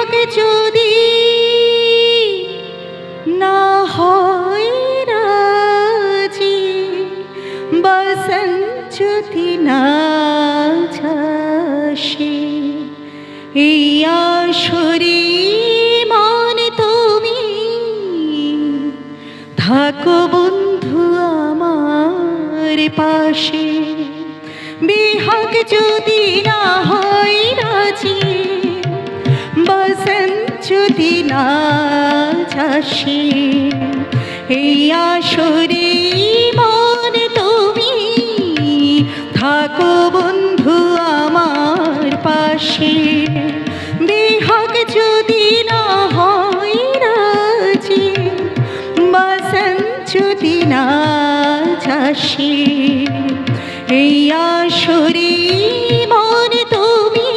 বিহাগ যদি না হয় রাজি, বসন্ত যদি না ঝাসে, এই আসরে মান তুমি থাকো বন্ধু আমার পাশে। বিহাগ যদি না হয় রাজি, বসন্ত যদি না ঝাসে, এই আসরে মান তুমি থাকো বন্ধু আমার পাশে। বিহাগ যদি না হয় রাজি, বসন্ত যদি না ঝাসে, এই আসরে মন তুমি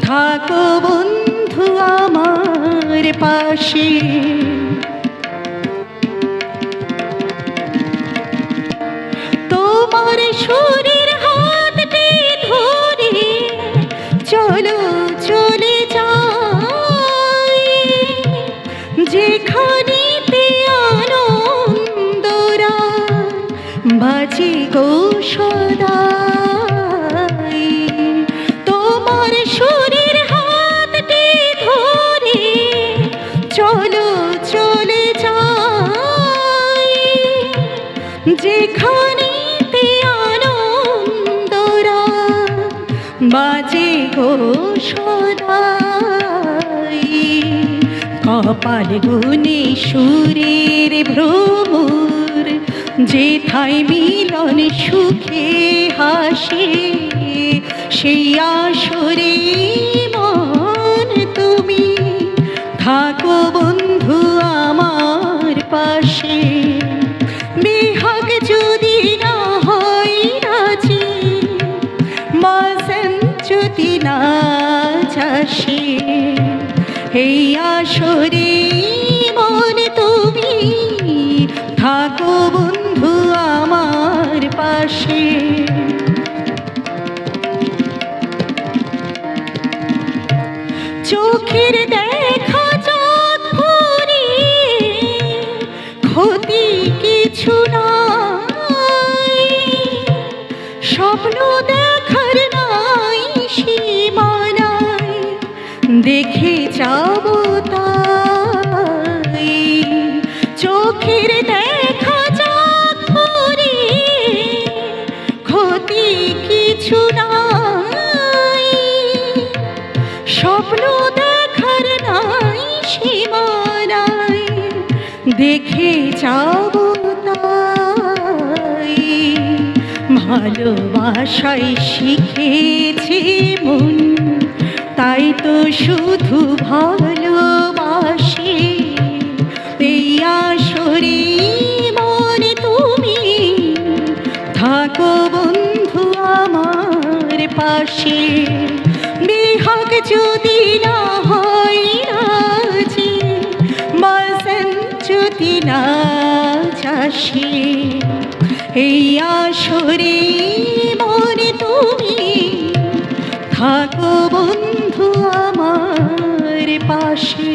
থাকো বন্ধু আমার পাশে। তোমার শরীর হাতটি ধরে চলো চলে যাই, যেখানেতে আনন্দরা বাজে গো সদাই। তোমার শরীর হাতটি ধরে চলো চলে যাই, যেখানেতে আনন্দরা বাজে গো সদাই। কপাল গুনে সুরের ভ্রমর, যেথায় মিলন সুখে হাসে, সেই আসরে মন তুমি থাকো বন্ধু আমার পাশে। বিহাগ যদি না হয় রাজি, বসন্ত যদি না ঝাসে, এই আসরে মন তুমি থাকো বন্ধু আমার পাশে। চোখের দেখা চোখ ভরিয়ে ক্ষতি কিছু নাই, স্বপ্ন দেখার নাই সীমানায় দেখে যাব তাই। চোখের দেখা চোখ ভরিয়ে ক্ষতি কিছু নাই, স্বপ্ন দেখার নাই সীমানায় দেখে যাব তাই। ভালোবাসায় শিখেছি মন, তাই তো শুধু ভালোবাসি। এই আসরে মন তুমি থাকো বন্ধু আমার পাশে। বিহাগ যদি না হয় রাজি, বসন্ত যদি না ঝাসে, এই আসরে মন তুমি থাকো বন্ধু আমার পাশে।